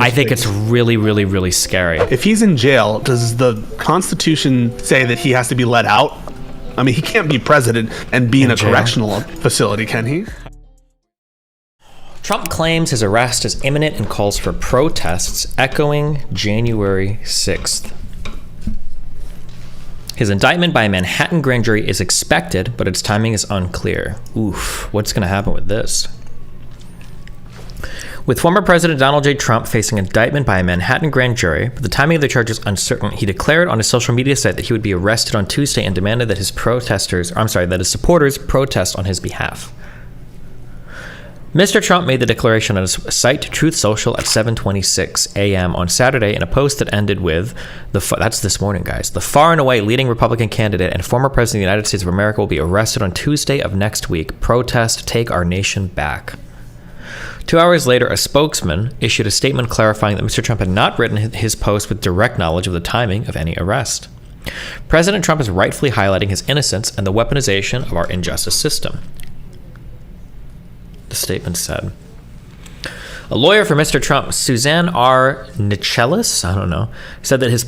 I think it's really, really, really scary. If he's in jail, does the Constitution say that he has to be let out? I mean, he can't be president and be in a correctional facility, can he? Trump claims his arrest is imminent and calls for protests, echoing January 6th. His indictment by a Manhattan grand jury is expected, but its timing is unclear. Oof, what's going to happen with this? With former President Donald J. Trump facing indictment by a Manhattan grand jury, but the timing of the charge is uncertain, he declared on his social media site that he would be arrested on Tuesday and demanded that his supporters protest on his behalf. Mr. Trump made the declaration on his site Truth Social at 7:26 a.m. on Saturday in a post that ended with, that's this morning, guys, the far and away leading Republican candidate and former President of the United States of America will be arrested on Tuesday of next week. Protest, take our nation back. 2 hours later, a spokesman issued a statement clarifying that Mr. Trump had not written his post with direct knowledge of the timing of any arrest. President Trump is rightfully highlighting his innocence and the weaponization of our injustice system. The statement said. A lawyer for Mr. Trump, Suzanne R. Nichelis, said that his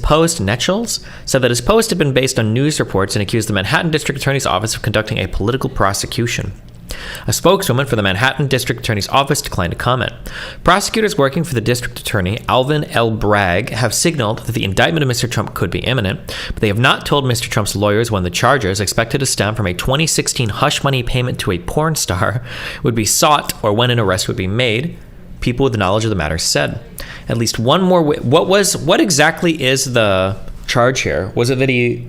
post had been based on news reports and accused the Manhattan District Attorney's Office of conducting a political prosecution. A spokeswoman for the Manhattan District Attorney's Office declined to comment. Prosecutors working for the District Attorney, Alvin L. Bragg, have signaled that the indictment of Mr. Trump could be imminent, but they have not told Mr. Trump's lawyers when the charges, expected to stem from a 2016 hush money payment to a porn star, would be sought or when an arrest would be made. People with knowledge of the matter said. At least one more... What exactly is the charge here? Was it that he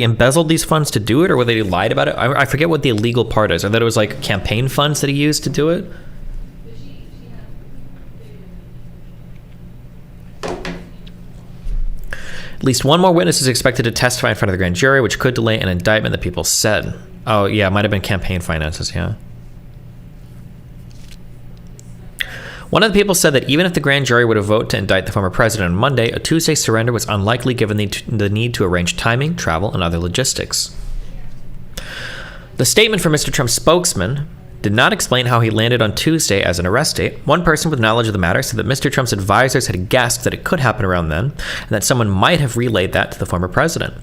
embezzled these funds to do it, or whether he lied about it? I forget what the illegal part is, or that it was like campaign funds that he used to do it. At least one more witness is expected to testify in front of the grand jury, which could delay an indictment, the people said. Oh, yeah, it might have been campaign finances, yeah. One of the people said that even if the grand jury were to vote to indict the former president on Monday, a Tuesday surrender was unlikely given the need to arrange timing, travel, and other logistics. The statement from Mr. Trump's spokesman did not explain how he landed on Tuesday as an arrest date. One person with knowledge of the matter said that Mr. Trump's advisors had guessed that it could happen around then, and that someone might have relayed that to the former president.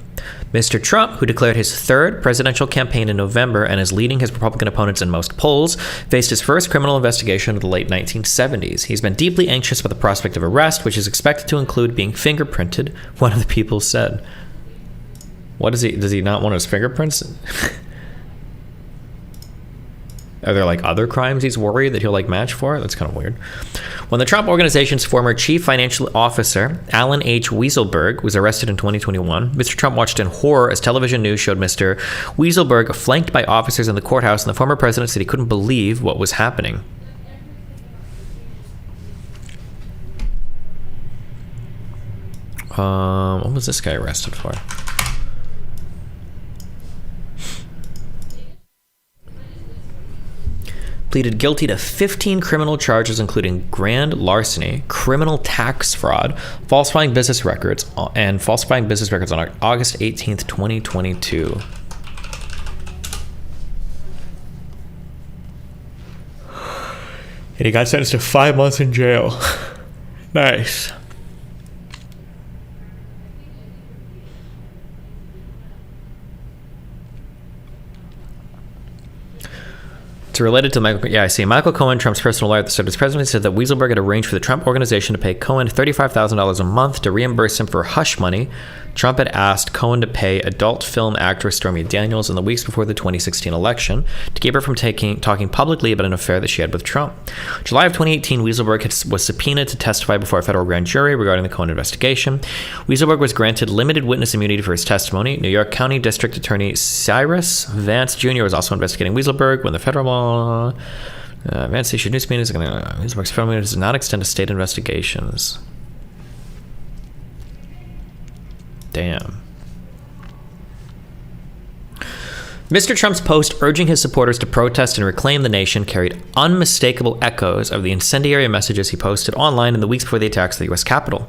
Mr. Trump, who declared his third presidential campaign in November and is leading his Republican opponents in most polls, faced his first criminal investigation of the late 1970s. He's been deeply anxious about the prospect of arrest, which is expected to include being fingerprinted, one of the people said. What is he? Does he not want his fingerprints? Are there other crimes he's worried that he'll match for? That's kind of weird. When the Trump Organization's former chief financial officer, Alan H. Weisselberg, was arrested in 2021, Mr. Trump watched in horror as television news showed Mr. Weisselberg flanked by officers in the courthouse, and the former president said he couldn't believe what was happening. What was this guy arrested for? Pleaded guilty to 15 criminal charges, including grand larceny, criminal tax fraud, falsifying business records on August 18th, 2022. And he got sentenced to 5 months in jail. Nice. It's related to Michael. Yeah, I see. Michael Cohen, Trump's personal lawyer at the start of his presidency, said that Weisselberg had arranged for the Trump Organization to pay Cohen $35,000 a month to reimburse him for hush money. Trump had asked Cohen to pay adult film actress Stormy Daniels in the weeks before the 2016 election to keep her from talking publicly about an affair that she had with Trump. July of 2018, Weisselberg was subpoenaed to testify before a federal grand jury regarding the Cohen investigation. Weisselberg was granted limited witness immunity for his testimony. New York County District Attorney Cyrus Vance Jr. was also investigating Weisselberg when the federal Vance issued new subpoenas. Weisselberg's federal immunity does not extend to state investigations. Damn. Mr. Trump's post urging his supporters to protest and reclaim the nation carried unmistakable echoes of the incendiary messages he posted online in the weeks before the attacks on the U.S. Capitol.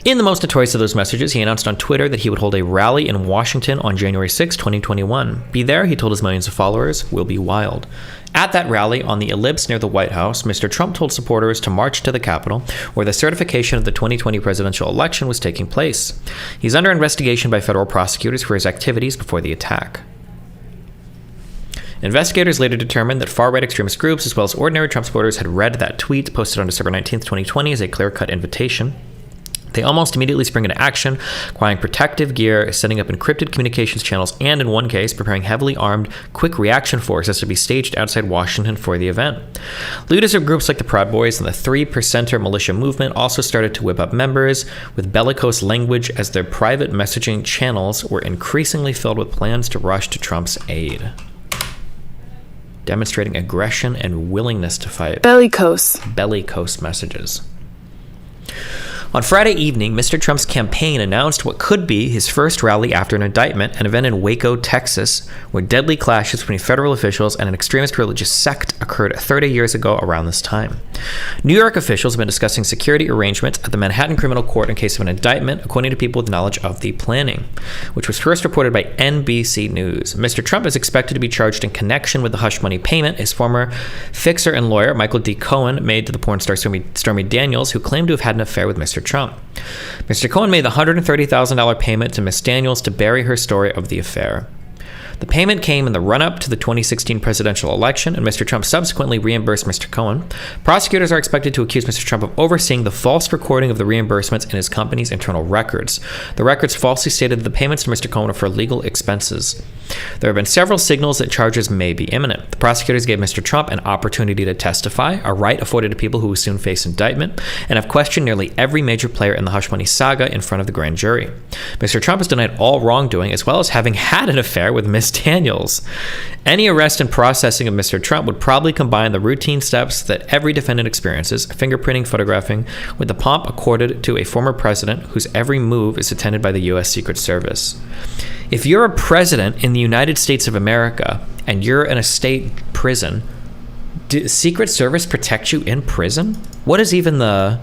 In the most notorious of those messages, he announced on Twitter that he would hold a rally in Washington on January 6, 2021. Be there, he told his millions of followers, will be wild. At that rally on the ellipse near the White House, Mr. Trump told supporters to march to the Capitol, where the certification of the 2020 presidential election was taking place. He's under investigation by federal prosecutors for his activities before the attack. Investigators later determined that far-right extremist groups, as well as ordinary Trump supporters, had read that tweet posted on December 19, 2020 as a clear-cut invitation. They almost immediately spring into action, acquiring protective gear, setting up encrypted communications channels, and in one case, preparing heavily armed quick reaction forces to be staged outside Washington for the event. Leaders of groups like the Proud Boys and the 3%er militia movement also started to whip up members with bellicose language as their private messaging channels were increasingly filled with plans to rush to Trump's aid, demonstrating aggression and willingness to fight. Bellicose messages. On Friday evening, Mr. Trump's campaign announced what could be his first rally after an indictment, an event in Waco, Texas, where deadly clashes between federal officials and an extremist religious sect occurred 30 years ago around this time. New York officials have been discussing security arrangements at the Manhattan Criminal Court in case of an indictment, according to people with knowledge of the planning, which was first reported by NBC News. Mr. Trump is expected to be charged in connection with the hush money payment his former fixer and lawyer, Michael D. Cohen, made to the porn star Stormy Daniels, who claimed to have had an affair with Mr. Trump. Mr. Cohen made the $130,000 payment to Ms. Daniels to bury her story of the affair. The payment came in the run-up to the 2016 presidential election, and Mr. Trump subsequently reimbursed Mr. Cohen. Prosecutors are expected to accuse Mr. Trump of overseeing the false recording of the reimbursements in his company's internal records. The records falsely stated that the payments to Mr. Cohen are for legal expenses. There have been several signals that charges may be imminent. The prosecutors gave Mr. Trump an opportunity to testify, a right afforded to people who will soon face indictment, and have questioned nearly every major player in the hush money saga in front of the grand jury. Mr. Trump has denied all wrongdoing, as well as having had an affair with Ms. Daniels. Any arrest and processing of Mr. Trump would probably combine the routine steps that every defendant experiences, fingerprinting, photographing, with the pomp accorded to a former president whose every move is attended by the U.S. Secret Service. If you're a president in the United States of America and you're in a state prison, does Secret Service protect you in prison? What is even the...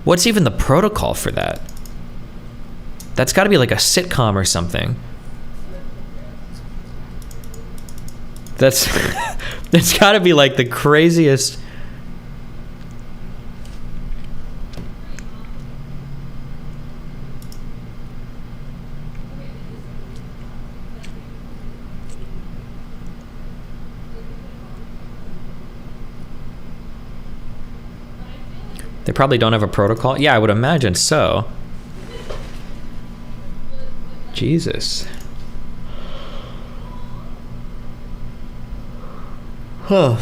What's even the protocol for that? That's got to be like a sitcom or something. That's got to be like the craziest. They probably don't have a protocol. Yeah, I would imagine so. Jesus. Huh.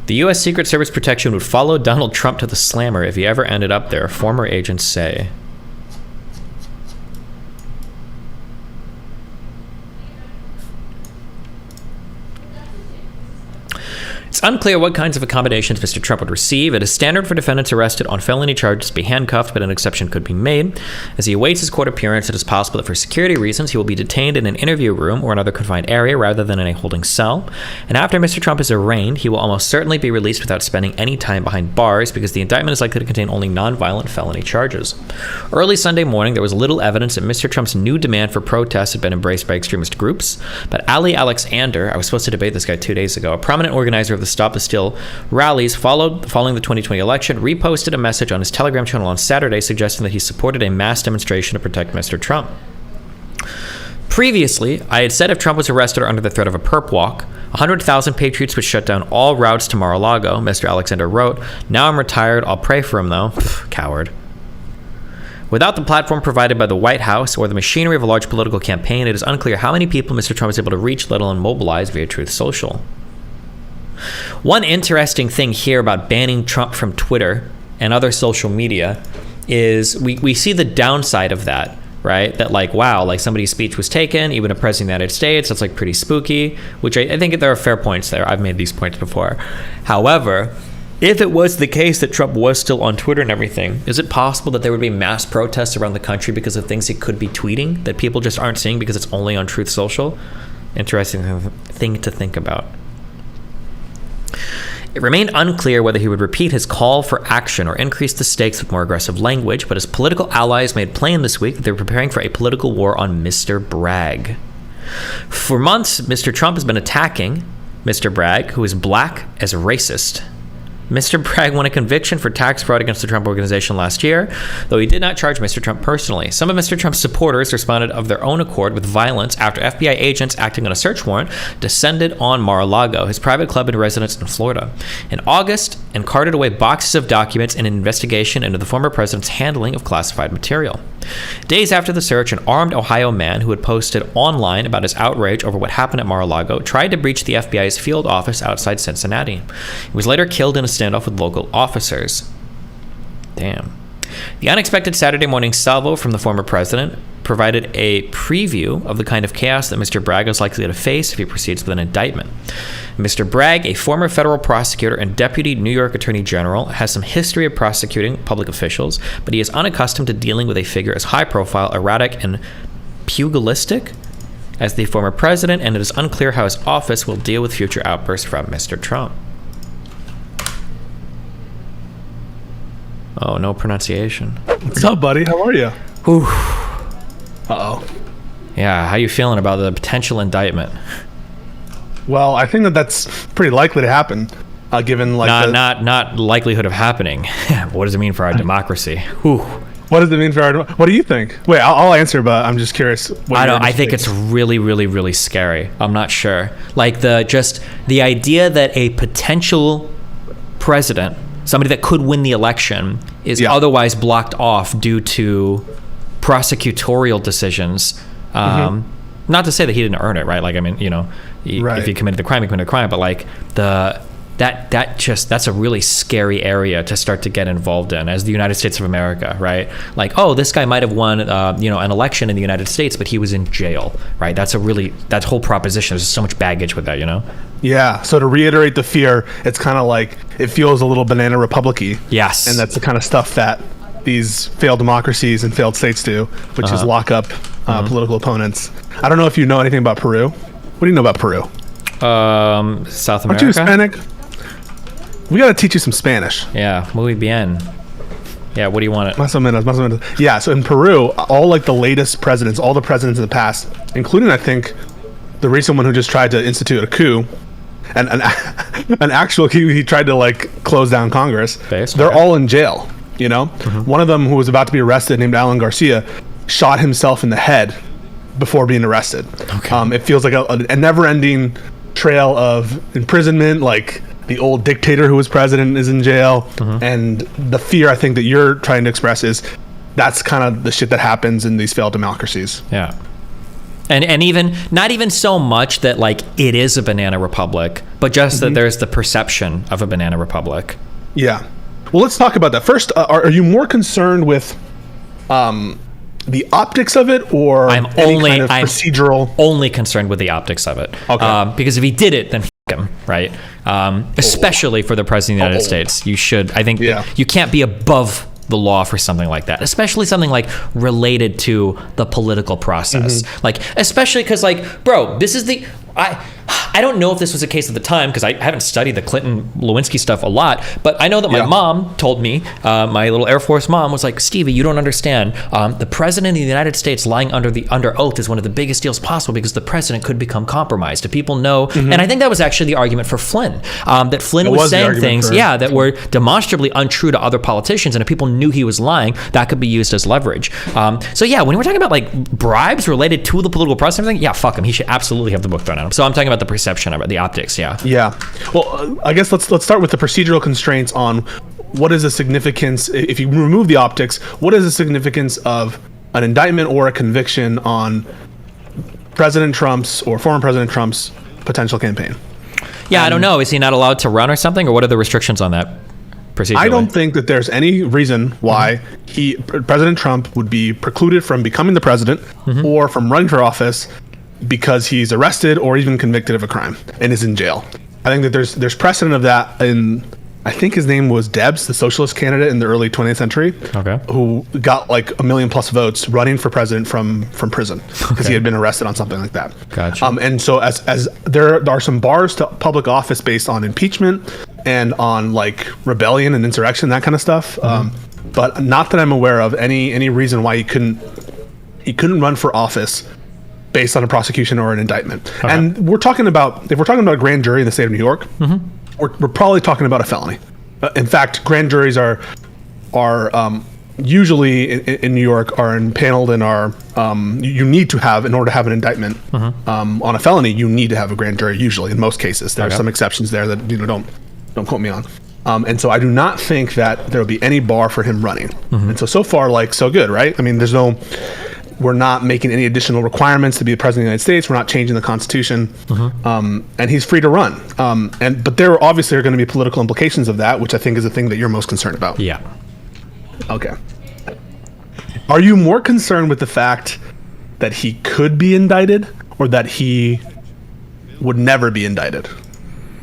The U.S. Secret Service protection would follow Donald Trump to the slammer if he ever ended up there, former agents say. It's unclear what kinds of accommodations Mr. Trump would receive. It is standard for defendants arrested on felony charges to be handcuffed, but an exception could be made. As he awaits his court appearance, it is possible that for security reasons, he will be detained in an interview room or another confined area rather than in a holding cell. And after Mr. Trump is arraigned, he will almost certainly be released without spending any time behind bars because the indictment is likely to contain only nonviolent felony charges. Early Sunday morning, there was little evidence that Mr. Trump's new demand for protests had been embraced by extremist groups, but Ali Alexander, I was supposed to debate this guy 2 days ago, a prominent organizer of the Stop the Steal rallies following the 2020 election, reposted a message on his Telegram channel on Saturday suggesting that he supported a mass demonstration to protect Mr. Trump. Previously, I had said if Trump was arrested or under the threat of a perp walk, 100,000 patriots would shut down all routes to Mar-a-Lago, Mr. Alexander wrote. Now I'm retired. I'll pray for him, though. Coward. Without the platform provided by the White House or the machinery of a large political campaign, it is unclear how many people Mr. Trump is able to reach, let alone mobilize via Truth Social. One interesting thing here about banning Trump from Twitter and other social media is we see the downside of that, right? That like, wow, like somebody's speech was taken, even a president of the United States, that's like pretty spooky, which I think there are fair points there. I've made these points before. However, if it was the case that Trump was still on Twitter and everything, is it possible that there would be mass protests around the country because of things he could be tweeting that people just aren't seeing because it's only on Truth Social? Interesting thing to think about. It remained unclear whether he would repeat his call for action or increase the stakes with more aggressive language, but his political allies made plain this week that they were preparing for a political war on Mr. Bragg. For months, Mr. Trump has been attacking Mr. Bragg, who is black, as racist. Mr. Bragg won a conviction for tax fraud against the Trump Organization last year, though he did not charge Mr. Trump personally. Some of Mr. Trump's supporters responded of their own accord with violence after FBI agents acting on a search warrant descended on Mar-a-Lago, his private club and residence in Florida, in August, and carted away boxes of documents in an investigation into the former president's handling of classified material. Days after the search, an armed Ohio man who had posted online about his outrage over what happened at Mar-a-Lago tried to breach the FBI's field office outside Cincinnati. He was later killed in a standoff with local officers. Damn. The unexpected Saturday morning salvo from the former president provided a preview of the kind of chaos that Mr. Bragg is likely to face if he proceeds with an indictment. Mr. Bragg, a former federal prosecutor and deputy New York Attorney General, has some history of prosecuting public officials, but he is unaccustomed to dealing with a figure as high-profile, erratic, and pugilistic as the former president, and it is unclear how his office will deal with future outbursts from Mr. Trump. Oh, no pronunciation. What's up, buddy? How are you? Whew. Uh-oh. Yeah, how you feeling about the potential indictment? Well, I think that's pretty likely to happen, given like not likelihood of happening. What does it mean for our democracy? Whew. What does it mean for our? What do you think? Wait, I'll answer, but I'm just curious. I think it's really, really, really scary. I'm not sure. Like the idea that a potential president, somebody that could win the election, is otherwise blocked off due to prosecutorial decisions. Not to say that he didn't earn it, right? Like, I mean, if he committed the crime, he committed a crime. But like that's a really scary area to start to get involved in as the United States of America, right? Like, oh, this guy might have won, an election in the United States, but he was in jail, right? That whole proposition. There's so much baggage with that, Yeah. So to reiterate the fear, it's kind of like it feels a little banana republic-y. Yes. And that's the kind of stuff that these failed democracies and failed states do, which is lock up political opponents. I don't know if you know anything about Peru. What do you know about Peru? South America. Aren't you Hispanic? We got to teach you some Spanish. Yeah, muy bien. Yeah, what do you want? Más o menos. Yeah, so in Peru, all like the latest presidents, all the presidents in the past, including I think the recent one who just tried to institute a coup, and an actual coup, he tried to like close down Congress. They're all in jail. One of them who was about to be arrested, named Alan Garcia, shot himself in the head before being arrested. Okay. It feels like a never-ending trail of imprisonment. Like the old dictator who was president is in jail, and the fear I think that you're trying to express is that's kind of the shit that happens in these failed democracies. Yeah. And even not even so much that like it is a banana republic, but just that there's the perception of a banana republic. Yeah. Well, let's talk about that. First, are you more concerned with the optics of it, or I'm procedural? Only concerned with the optics of it. Okay. Because if he did it, then f*** him, right? Especially for the president of the United States, you should. I think you can't be above the law for something like that, especially something like related to the political process. Like, especially because, like, bro, this is the. I don't know if this was the case at the time because I haven't studied the Clinton-Lewinsky stuff a lot, but I know that my mom told me, my little Air Force mom was like, Stevie, you don't understand. The president of the United States lying under oath is one of the biggest deals possible because the president could become compromised. If people know, and I think that was actually the argument for Flynn, that Flynn was saying things, that were demonstrably untrue to other politicians, and if people knew he was lying, that could be used as leverage. So yeah, when we're talking about like bribes related to the political process and everything, fuck him. He should absolutely have the book thrown at him. So I'm talking about the perception of it, the optics. Yeah. Well, I guess let's start with the procedural constraints on what is the significance, if you remove the optics, what is the significance of an indictment or a conviction on President Trump's or former President Trump's potential campaign? I don't know. Is he not allowed to run or something, or what are the restrictions on that procedurally? I don't think that there's any reason why President Trump would be precluded from becoming the president or from running for office because he's arrested or even convicted of a crime and is in jail. I think that there's precedent of that in I think his name was Debs, the socialist candidate in the early 20th century, who got like 1 million plus votes running for president from prison because he had been arrested on something like that. Gotcha. And so as there are some bars to public office based on impeachment and on like rebellion and insurrection, that kind of stuff. But not that I'm aware of any reason why he couldn't run for office based on a prosecution or an indictment. And if we're talking about a grand jury in the state of New York, we're probably talking about a felony. In fact, grand juries are usually in New York are impaneled and are you need to have, in order to have an indictment on a felony, you need to have a grand jury. Usually, in most cases, there are some exceptions there that don't quote me on. And so I do not think that there will be any bar for him running. And so far, like, so good, right? I mean, we're not making any additional requirements to be the president of the United States. We're not changing the Constitution, and he's free to run. But there obviously are going to be political implications of that, which I think is the thing that you're most concerned about. Yeah. Okay. Are you more concerned with the fact that he could be indicted, or that he would never be indicted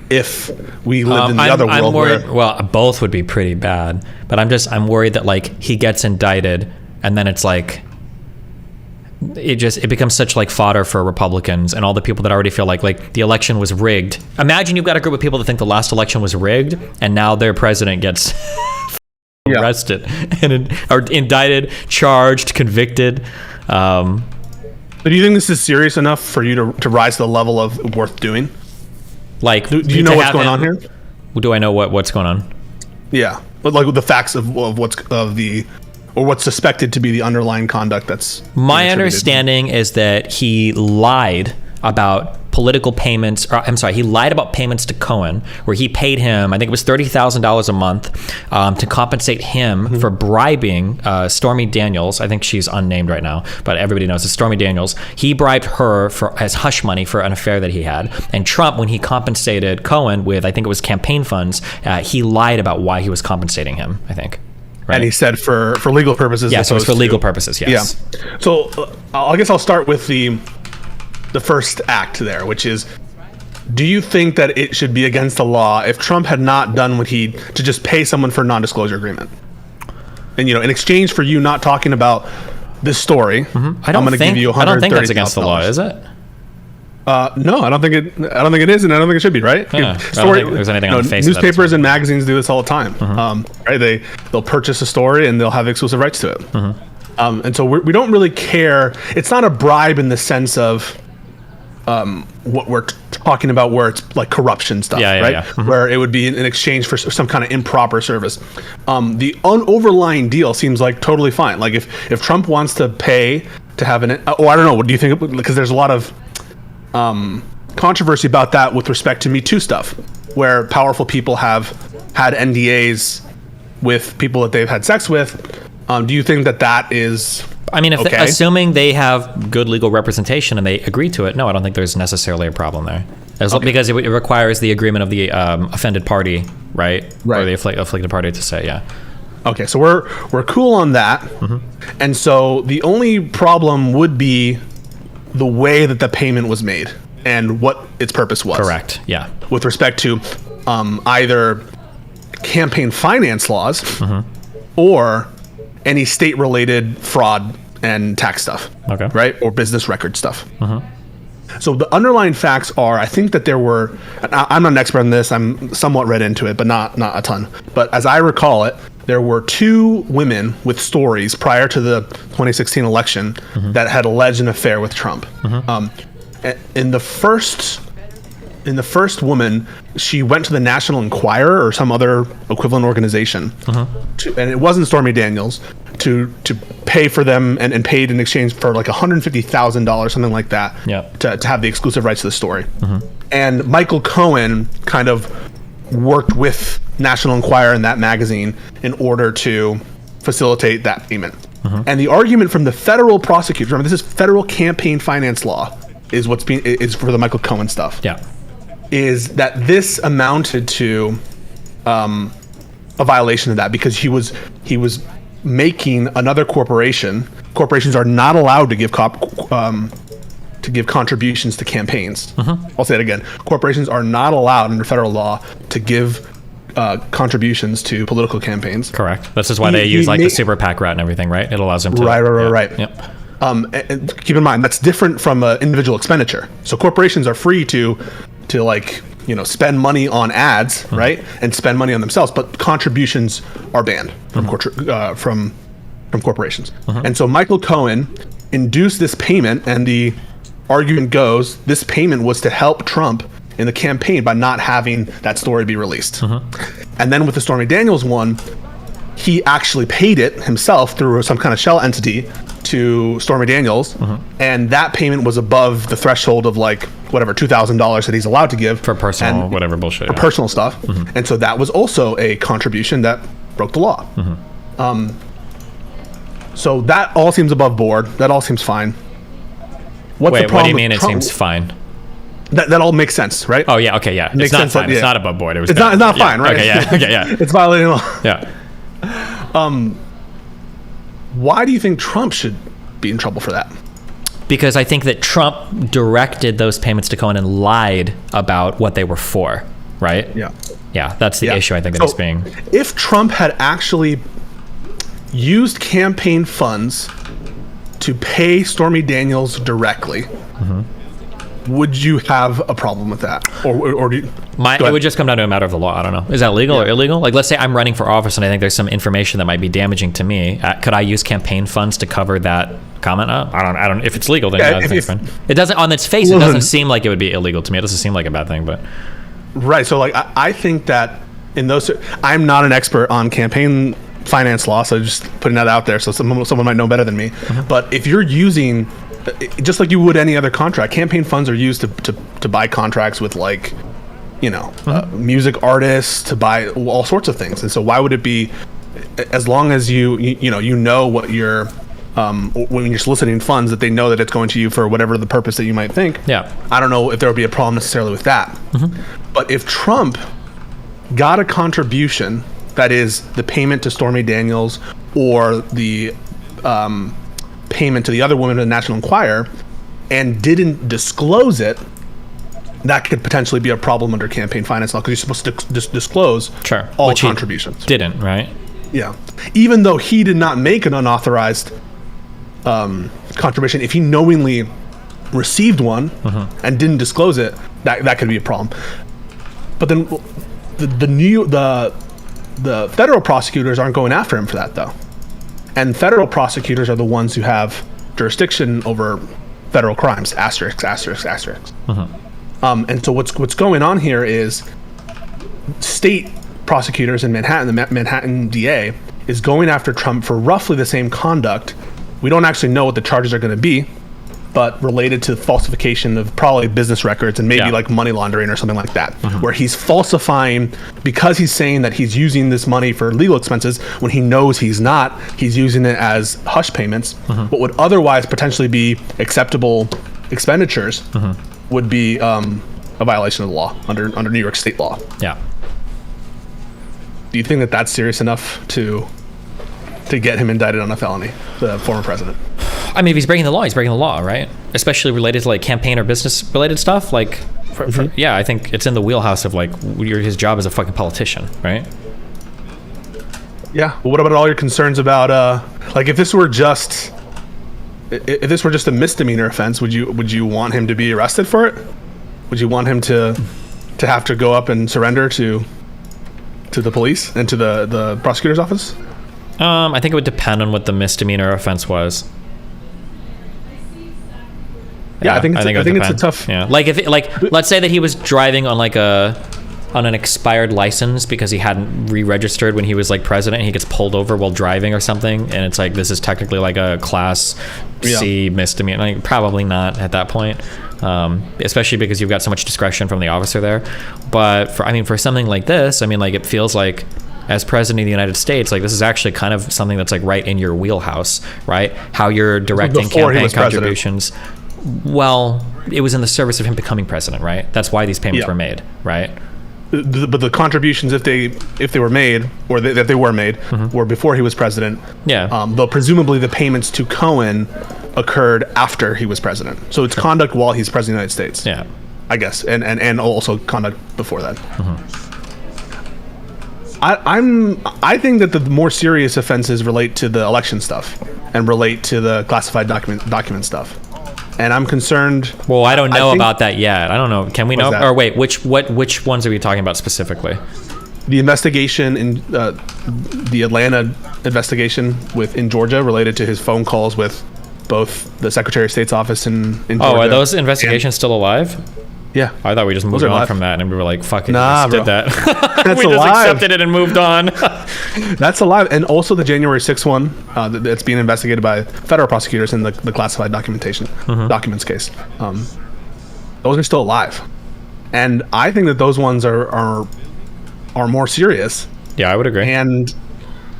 if we lived in the other world? I'm worried. Well, both would be pretty bad, but I'm worried that like he gets indicted, and then it's like, it becomes such like fodder for Republicans and all the people that already feel like the election was rigged. Imagine you've got a group of people that think the last election was rigged, and now their president gets arrested and or indicted, charged, convicted. So do you think this is serious enough for you to rise to the level of worth doing? Like, do you know what's going on here? Do I know what's going on? Yeah, but like the facts of what's suspected to be the underlying conduct that's my understanding is that he lied about political payments, or I'm sorry, he lied about payments to Cohen, where he paid him, I think it was $30,000 a month to compensate him for bribing Stormy Daniels. I think she's unnamed right now, but everybody knows it's Stormy Daniels. He bribed her as hush money for an affair that he had. And Trump, when he compensated Cohen with, I think it was campaign funds, he lied about why he was compensating him, I think. Right. And he said for legal purposes. Yeah, so it's for legal purposes, yes. Yeah. So I guess I'll start with the first act there, which is, do you think that it should be against the law if Trump had not done to just pay someone for a non-disclosure agreement? And, in exchange for you not talking about this story, I don't think that's against the law, is it? No, I don't think it is, and I don't think it should be, right? Yeah, I don't think there's anything on the face newspapers and magazines do this all the time. Right? They'll purchase a story and they'll have exclusive rights to it. And so we don't really care. It's not a bribe in the sense of what we're talking about, where it's like corruption stuff, right? Where it would be in exchange for some kind of improper service. The overlying deal seems like totally fine. Like if Trump wants to pay to have I don't know. What do you think? Because there's a lot of controversy about that with respect to Me Too stuff, where powerful people have had NDAs with people that they've had sex with. Do you think that is? I mean, assuming they have good legal representation and they agree to it, no, I don't think there's necessarily a problem there. Because it requires the agreement of the offended party, right? Or the afflicted party to say, yeah. Okay, so we're cool on that. And so the only problem would be the way that the payment was made and what its purpose was. Correct, yeah. With respect to either campaign finance laws or any state-related fraud and tax stuff, right? Or business record stuff. So the underlying facts are, I think that there were, I'm not an expert on this, I'm somewhat read into it, but not a ton. But as I recall it, there were 2 women with stories prior to the 2016 election that had alleged an affair with Trump. In the first woman, she went to the National Enquirer or some other equivalent organization, and it wasn't Stormy Daniels, to pay for them and paid in exchange for like $150,000, something like that, to have the exclusive rights to the story. And Michael Cohen kind of worked with National Enquirer and that magazine in order to facilitate that payment. And the argument from the federal prosecutors, remember this is federal campaign finance law, is for the Michael Cohen stuff. Yeah. Is that this amounted to a violation of that because he was making another corporation. Corporations are not allowed to give contributions to campaigns. I'll say it again. Corporations are not allowed under federal law to give contributions to political campaigns. Correct. This is why they use like the super PAC route and everything, right? It allows them to. Right. Yep. And keep in mind that's different from individual expenditure. So corporations are free to like spend money on ads, right, and spend money on themselves, but contributions are banned from corporations. And so Michael Cohen induced this payment, and the argument goes this payment was to help Trump in the campaign by not having that story be released. And then with the Stormy Daniels one, he actually paid it himself through some kind of shell entity to Stormy Daniels, and that payment was above the threshold of like whatever $2,000 that he's allowed to give for personal whatever bullshit for personal stuff. And so that was also a contribution that broke the law. So that all seems above board. That all seems fine. What's the problem? What do you mean it seems fine? That all makes sense, right? Oh yeah, okay, yeah. It's not fine. It's not above board. It's not fine, right? Okay, yeah. It's violating law. Yeah. Why do you think Trump should be in trouble for that? Because I think that Trump directed those payments to Cohen and lied about what they were for, right? Yeah, that's the issue I think that he's being. If Trump had actually used campaign funds to pay Stormy Daniels directly, would you have a problem with that? Or do you, it would just come down to a matter of the law. I don't know. Is that legal or illegal? Like, let's say I'm running for office and I think there's some information that might be damaging to me. Could I use campaign funds to cover that comment? I don't. If it's legal, then it's fine. It doesn't. On its face, it doesn't seem like it would be illegal to me. It doesn't seem like a bad thing, but. Right. So, like, I think that in those, I'm not an expert on campaign finance law, so just putting that out there, so someone might know better than me. But if you're using, just like you would any other contract, campaign funds are used to buy contracts with like, music artists, to buy all sorts of things. And so why would it be, as long as you know what you're when you're soliciting funds, that they know that it's going to you for whatever the purpose that you might think. I don't know if there would be a problem necessarily with that. But if Trump got a contribution, that is the payment to Stormy Daniels or the payment to the other women in the National Enquirer, and didn't disclose it, that could potentially be a problem under campaign finance law, because you're supposed to disclose all contributions. Didn't, right? Yeah. Even though he did not make an unauthorized contribution, if he knowingly received one and didn't disclose it, that could be a problem. But then the federal prosecutors aren't going after him for that, though. And federal prosecutors are the ones who have jurisdiction over federal crimes. Asterisk. And so what's going on here is state prosecutors in Manhattan, the Manhattan DA, is going after Trump for roughly the same conduct. We don't actually know what the charges are going to be, but related to falsification of probably business records and maybe like money laundering or something like that, where he's falsifying, because he's saying that he's using this money for legal expenses when he knows he's not. He's using it as hush payments. What would otherwise potentially be acceptable expenditures would be a violation of the law under New York state law. Yeah. Do you think that that's serious enough to get him indicted on a felony, the former president? I mean, if he's breaking the law, he's breaking the law, right? Especially related to like campaign or business related stuff. Like, yeah, I think it's in the wheelhouse of like his job as a fucking politician, right? Yeah. Well, what about all your concerns about like if this were just a misdemeanor offense, would you want him to be arrested for it? Would you want him to have to go up and surrender to the police and to the prosecutor's office? I think it would depend on what the misdemeanor offense was. Yeah, I think it's a tough. Yeah, like let's say that he was driving on on an expired license because he hadn't re-registered when he was like president, and he gets pulled over while driving or something, and it's like this is technically like a class C misdemeanor. Like, probably not at that point, especially because you've got so much discretion from the officer there. But for something like this, I mean, like, it feels like, as president of the United States, like, this is actually kind of something that's like right in your wheelhouse, right? How you're directing campaign contributions. Well, it was in the service of him becoming president, right? That's why these payments were made, right? But the contributions, if they were made, or that they were made, were before he was president. Yeah. Though presumably the payments to Cohen occurred after he was president. So it's conduct while he's president of the United States. Yeah. I guess, and also conduct before that. I think that the more serious offenses relate to the election stuff and relate to the classified document stuff. And I'm concerned. Well, I don't know about that yet. I don't know. Can we know? that? Or wait, which ones are we talking about specifically? The investigation in the Atlanta investigation in Georgia related to his phone calls with both the Secretary of State's office in Georgia. Oh, are those investigations still alive? Yeah. I thought we just moved on from that and we were like, fuck it, nah, we just did that. That's we just alive. accepted it and moved on. That's alive. And also the January 6th one that's being investigated by federal prosecutors in the classified documents case. Those are still alive. And I think that those ones are more serious. Yeah, I would agree.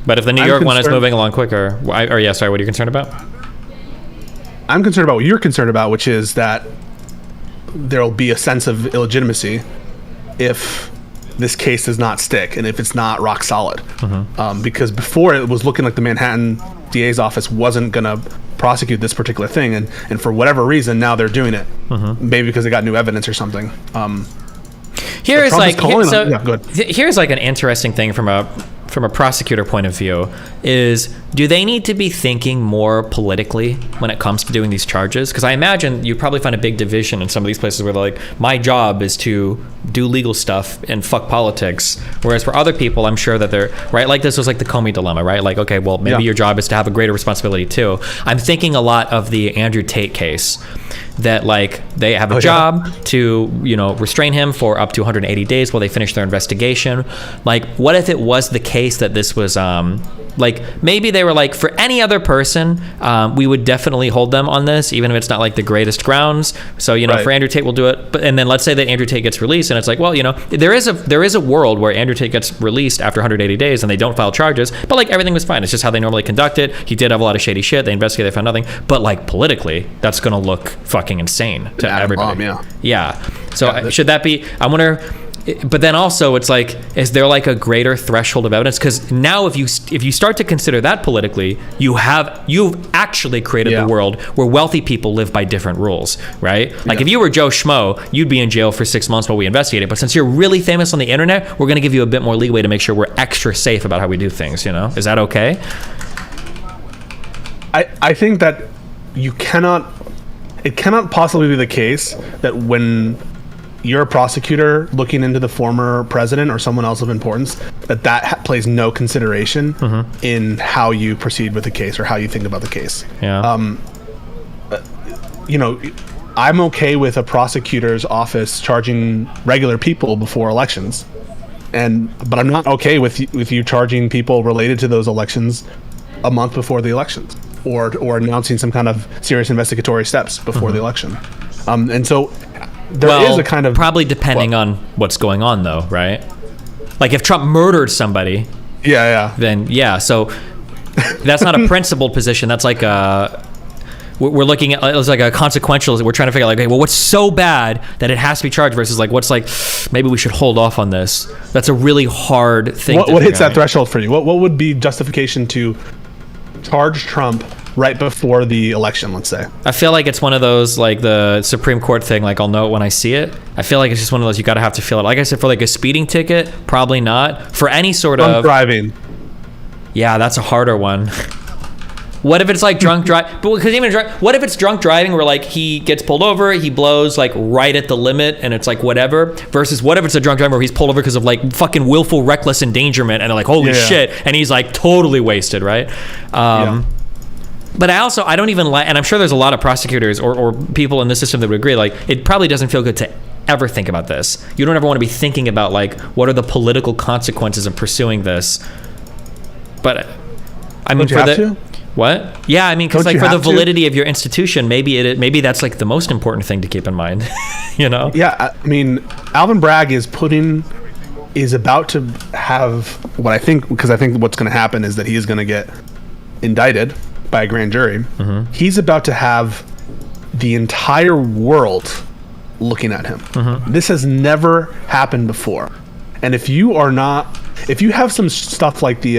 But if the New York one is moving along quicker, what are you concerned about? I'm concerned about what you're concerned about, which is that there'll be a sense of illegitimacy if this case does not stick and if it's not rock solid. Because before it was looking like the Manhattan DA's office wasn't going to prosecute this particular thing, and for whatever reason now they're doing it. Maybe because they got new evidence or something. Here's like an interesting thing from a prosecutor point of view is, do they need to be thinking more politically when it comes to doing these charges? Because I imagine you probably find a big division in some of these places where they're like, my job is to do legal stuff and fuck politics. Whereas for other people, I'm sure that they're, right? Like this was like the Comey dilemma, right? Like, okay, well, maybe your job is to have a greater responsibility too. I'm thinking a lot of the Andrew Tate case, that like they have a job to, restrain him for up to 180 days while they finish their investigation. Like, what if it was the case that this was like, maybe they were like, for any other person, we would definitely hold them on this, even if it's not like the greatest grounds. So, for Andrew Tate, we'll do it. But, and then let's say that Andrew Tate gets released and it's like, well, there is a world where Andrew Tate gets released after 180 days and they don't file charges, but like everything was fine. It's just how they normally conduct it. He did have a lot of shady shit. They investigated, they found nothing. But like politically, that's going to look fucking insane to everybody. So should that be, I wonder. But then also it's like, is there like a greater threshold of evidence? Because now if you start to consider that politically, you've actually created the world where wealthy people live by different rules, right? Like if you were Joe Schmo, you'd be in jail for 6 months while we investigate it. But since you're really famous on the internet, we're going to give you a bit more leeway to make sure we're extra safe about how we do things. Is that okay? I think that it cannot possibly be the case that when you're a prosecutor looking into the former president or someone else of importance, that plays no consideration in how you proceed with the case or how you think about the case. I'm okay with a prosecutor's office charging regular people before elections, but I'm not okay with you charging people related to those elections a month before the elections, or announcing some kind of serious investigatory steps before the election. And so there is a kind of, probably depending on what's going on though, right? Like if Trump murdered somebody, then so that's not a principled position. That's like we're looking at, it's like a consequential, we're trying to figure out like, okay, well, what's so bad that it has to be charged versus like what's like, maybe we should hold off on this. That's a really hard thing. What hits that threshold for you? What would be justification to charge Trump right before the election, let's say? I feel like it's one of those, like the Supreme Court thing, like I'll know it when I see it. I feel like it's just one of those, you gotta have to feel it. Like I said, for like a speeding ticket, probably not. For any sort of driving, that's a harder one. What if it's like drunk drive? Because even what if it's drunk driving where like he gets pulled over, he blows like right at the limit, and it's like whatever. Versus what if it's a drunk driver where he's pulled over because of like fucking willful reckless endangerment, and they're like holy shit, and he's like totally wasted, right? But I don't even like, and I'm sure there's a lot of prosecutors or people in the system that would agree, like it probably doesn't feel good to ever think about this. You don't ever want to be thinking about like what are the political consequences of pursuing this. But I mean, what? Yeah, I mean, because like for the validity of your institution, maybe that's like the most important thing to keep in mind. Yeah, I mean, Alvin Bragg is about to have what I think, because I think what's going to happen is that he is going to get indicted by a grand jury. He's about to have the entire world looking at him. This has never happened before. And if you have some stuff like the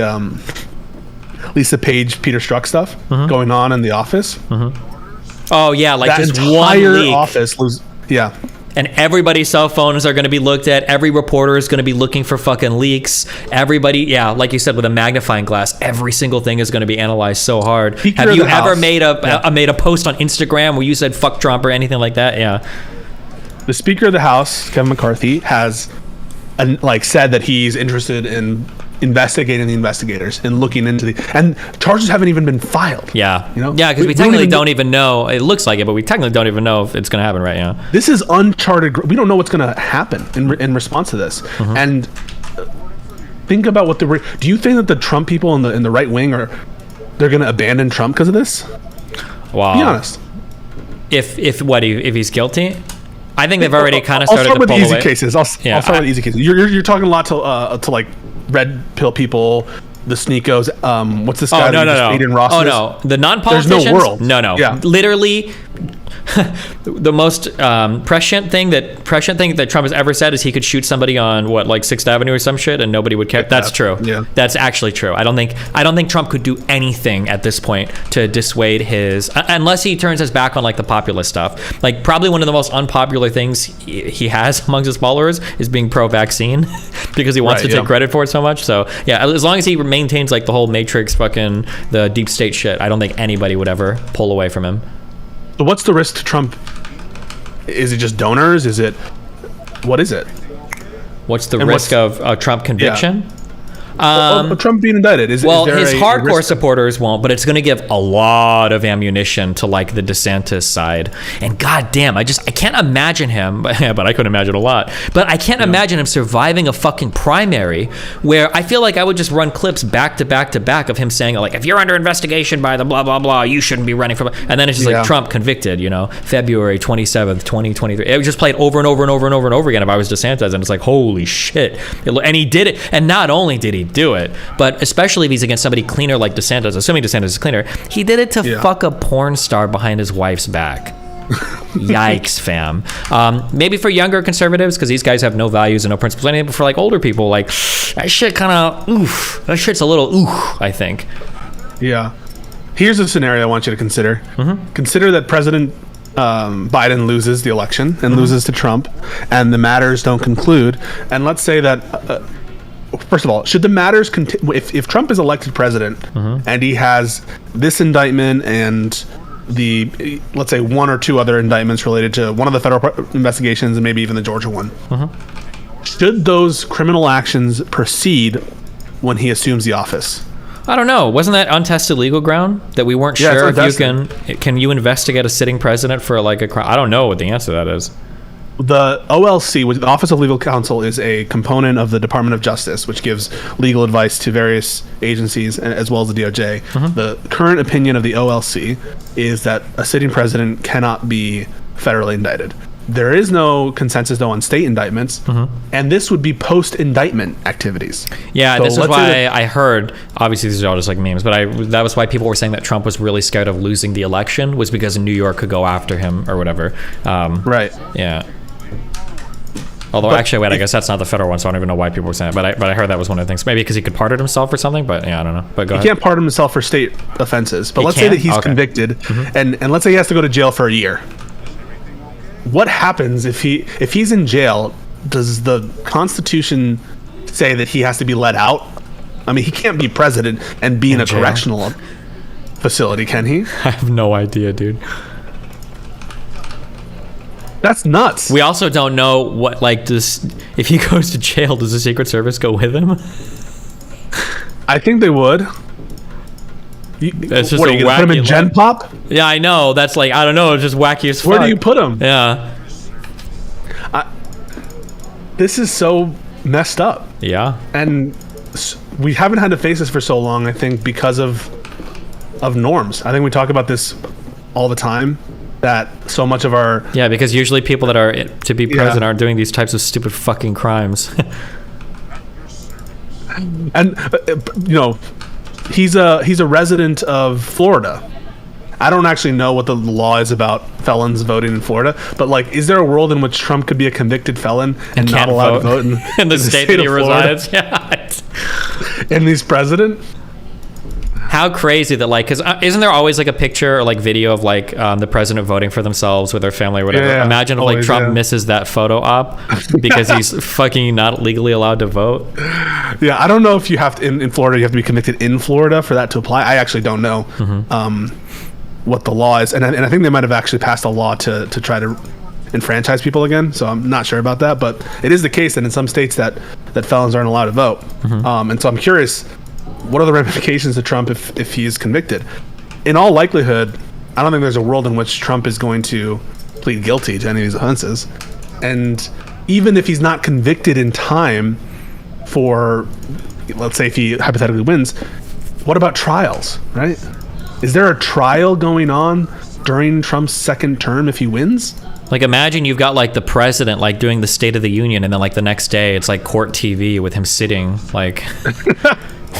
Lisa Page, Peter Strzok stuff going on in the office. Oh yeah, like that just entire one leak. office And everybody's cell phones are going to be looked at. Every reporter is going to be looking for fucking leaks. Everybody, yeah, like you said, with a magnifying glass, every single thing is going to be analyzed so hard. Have you ever made a post on Instagram where you said fuck Trump or anything like that? Yeah. The Speaker of the House, Kevin McCarthy, has said that he's interested in investigating the investigators and looking into and charges haven't even been filed. Yeah, because we technically don't even know. It looks like it, but we technically don't even know if it's going to happen right now. This is uncharted. We don't know what's going to happen in response to this. And think about what do you think that the Trump people in the right wing they're going to abandon Trump because of this? Wow. Be honest. If he's guilty, I think they've already kind of started to pull away. I'll start with the easy cases. You're talking a lot to like red pill people, the sneakos. What's this guy? No. Ross no, the non-politicians. There's no world. No. Yeah. Literally, the most prescient thing that Trump has ever said is he could shoot somebody on 6th Avenue or some shit and nobody would care. That's true. Yeah, that's actually true. I don't think Trump could do anything at this point to dissuade his, unless he turns his back on like the populist stuff. Like probably one of the most unpopular things he has amongst his followers is being pro-vaccine because he wants to take credit for it so much. So yeah, as long as he maintains like the whole Matrix fucking the deep state shit, I don't think anybody would ever pull away from him. So what's the risk to Trump? Is it just donors? What is it? What's the risk of Trump conviction? Trump being indicted. Is there his hardcore supporters won't, but it's going to give a lot of ammunition to like the DeSantis side. And goddamn, I can't imagine him, but I could imagine a lot. But I can't imagine him surviving a fucking primary where I feel like I would just run clips back to back to back of him saying like, if you're under investigation by the blah blah blah, you shouldn't be running for. And then it's just like Trump convicted, February 27th, 2023. It was just played over and over and over and over and over again. If I was DeSantis, and it's like, holy shit! And he did it. And not only did he do it, but especially if he's against somebody cleaner like DeSantis, assuming DeSantis is cleaner, he did it to fuck a porn star behind his wife's back. Yikes, fam. Maybe for younger conservatives, because these guys have no values and no principles, anything, but for like older people, like that shit kind of that shit's a little I think. Yeah. Here's a scenario I want you to consider. Consider that President Biden loses the election and loses to Trump, and the matters don't conclude. And let's say that first of all, should the matters if Trump is elected president and he has this indictment and let's say one or two other indictments related to one of the federal investigations and maybe even the Georgia one, should those criminal actions proceed when he assumes the office? I don't know. Wasn't that untested legal ground that we weren't sure if can you investigate a sitting president for like a crime? I don't know what the answer to that is. The OLC, which the Office of Legal Counsel, is a component of the Department of Justice, which gives legal advice to various agencies as well as the DOJ. The current opinion of the OLC is that a sitting president cannot be federally indicted. There is no consensus, though, on state indictments, and this would be post-indictment activities. Yeah, so this is why I heard, obviously these are all just like memes, but that was why people were saying that Trump was really scared of losing the election, was because New York could go after him or whatever. Right. Yeah. Although, actually, I guess that's not the federal one, so I don't even know why people were saying it. But I heard that was one of the things. Maybe because he could pardon himself or something, but yeah, I don't know. But go ahead. He can't pardon himself for state offenses. But let's say that he's convicted, and let's say he has to go to jail for a year. What happens if he's in jail? Does the Constitution say that he has to be let out? I mean, he can't be president and be in a correctional facility, can he? I have no idea, dude. That's nuts. We also don't know what, like, if he goes to jail, does the Secret Service go with him? I think they would. That's just what, are you gonna put him in Gen Pop? Yeah, I know. That's like, I don't know. It's just wacky as fuck. Where do you put him? Yeah. This is so messed up. Yeah. And we haven't had to face this for so long, I think, because of norms. I think we talk about this all the time. That so much of our... Yeah, because usually people that are to be president aren't doing these types of stupid fucking crimes. And, he's a resident of Florida. I don't actually know what the law is about felons voting in Florida, but, like, is there a world in which Trump could be a convicted felon and not allowed to vote in the state that he resides? Yeah. And he's president? how crazy that, like, because isn't there always like a picture or like video of like the president voting for themselves with their family or whatever? Yeah, Imagine if like always, Trump yeah. misses that photo op because he's fucking not legally allowed to vote. Yeah, I don't know if you have to in Florida. You have to be convicted in Florida for that to apply. I actually don't know what the law is, and I think they might have actually passed a law to try to enfranchise people again. So I'm not sure about that, but it is the case that in some states that felons aren't allowed to vote. And so I'm curious, what are the ramifications to Trump if he is convicted? In all likelihood, I don't think there's a world in which Trump is going to plead guilty to any of these offenses. And even if he's not convicted in time for, let's say if he hypothetically wins, what about trials, right? Is there a trial going on during Trump's second term if he wins? Like, imagine you've got like the president like doing the State of the Union, and then like the next day it's like court TV with him sitting like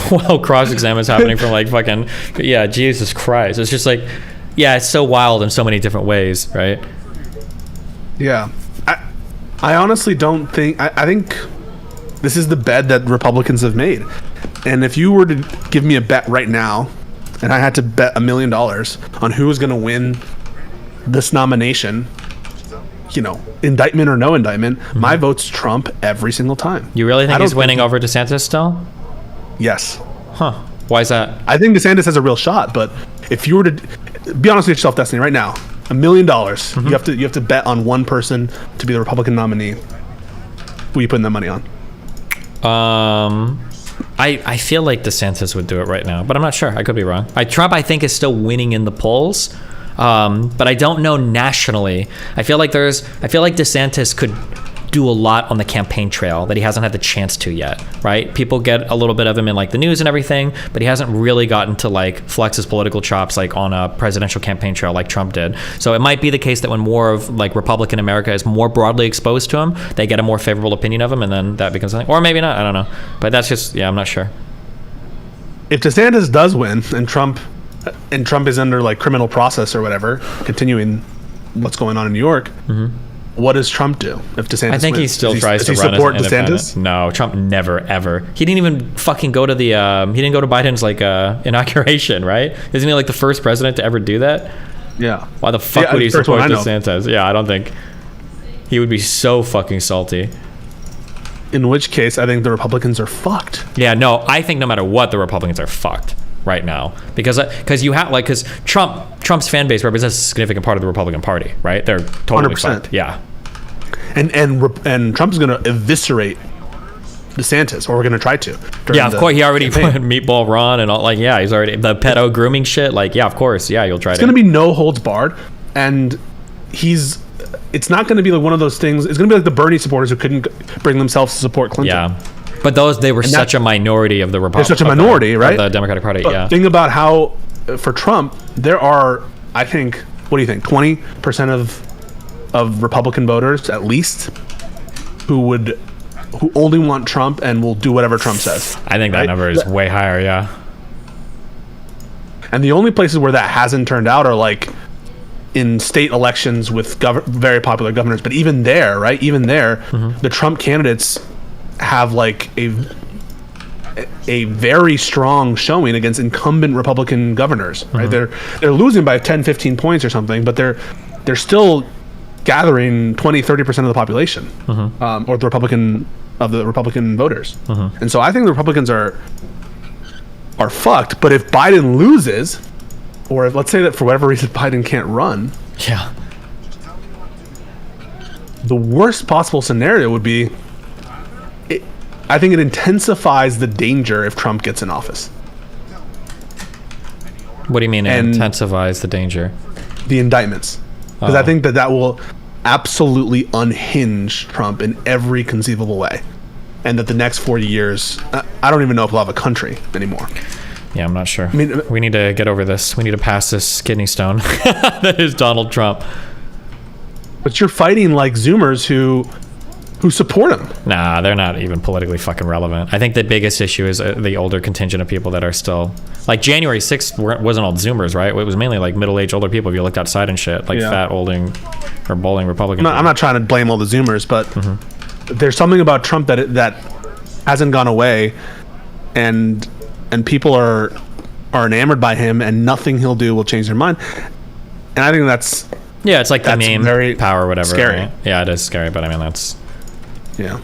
while cross-exam is happening from like fucking, yeah, Jesus Christ. It's just like, yeah, it's so wild in so many different ways, right? Yeah. I honestly don't think, I think this is the bed that Republicans have made. And if you were to give me a bet right now, and I had to bet $1 million on who was going to win this nomination, you know, indictment or no indictment, my vote's Trump every single time. You really think he's winning over DeSantis still? Yes. Huh. Why is that? I think DeSantis has a real shot, but if you were to be honest with yourself, Destiny, right now, $1 million, you have to bet on one person to be the Republican nominee. Who are you putting that money on? I feel like DeSantis would do it right now, but I'm not sure. I could be wrong. Trump, I think, is still winning in the polls, but I don't know nationally. I feel like DeSantis could do a lot on the campaign trail that he hasn't had the chance to yet, right? People get a little bit of him in like the news and everything, but he hasn't really gotten to like flex his political chops like on a presidential campaign trail like Trump did. So it might be the case that when more of like Republican America is more broadly exposed to him, they get a more favorable opinion of him, and then that becomes something. Or maybe not, I don't know. But that's just, yeah, I'm not sure. If DeSantis does win and Trump is under like criminal process or whatever, continuing what's going on in New York, what does Trump do if DeSantis I think wins? he still tries to does he run support as an independent. DeSantis? No, Trump never ever. He didn't even fucking go to the he didn't go to Biden's like inauguration, right? Isn't he like the first president to ever do that? Yeah. Why the fuck would he first one support I know. DeSantis? Yeah, I don't think he would be so fucking salty. In which case, I think the Republicans are fucked. Yeah, no, I think no matter what, the Republicans are fucked right now because you have like because Trump's fan base represents a significant part of the Republican Party, right? They're totally 100%. fucked. Yeah. And Trump's going to eviscerate DeSantis, or we're going to try to. Yeah, of course. He already put Meatball Ron and all. Like, yeah, he's already the pedo grooming shit. Like, yeah, of course. Yeah, you'll try It's to. going to be no holds barred, and it's not going to be like one of those things. It's going to be like the Bernie supporters who couldn't bring themselves to support Clinton. Yeah, but they were such a minority of the Republican. They're such a minority, right? Of the Democratic Party. But yeah. Think about how for Trump there are, I think, what do you think, 20% of Republican voters at least who only want Trump and will do whatever Trump says. I think that number is way higher. Yeah. And the only places where that hasn't turned out are like in state elections with very popular governors. But even there, right? Even there, the Trump candidates have like a very strong showing against incumbent Republican governors, right? They're losing by 10, 15 points or something, but they're still gathering 20-30% of the population, or the Republican voters. And so I think the Republicans are fucked. But if Biden loses, or if, let's say that for whatever reason Biden can't run, Yeah. the worst possible scenario would be, I think it intensifies the danger if Trump gets in office. What do you mean? It And- intensifies the danger. The indictments. Because I think that will absolutely unhinge Trump in every conceivable way. And that the next 40 years, I don't even know if we'll have a country anymore. Yeah, I'm not sure. I mean, we need to get over this. We need to pass this kidney stone that is Donald Trump. but you're fighting like Zoomers who support him. Nah, they're not even politically fucking relevant. I think the biggest issue is the older contingent of people that are still like January 6th wasn't all Zoomers, right? It was mainly like middle-aged older people if you looked outside and shit, like fat olding or bowling Republican. I'm not trying to blame all the Zoomers, but there's something about Trump that hasn't gone away, and people are are enamored by him, and nothing he'll do will change their mind. And I think that's Yeah, it's like the That's meme very power or whatever. scary. Right? Yeah, it is scary, but I mean, that's... yeah.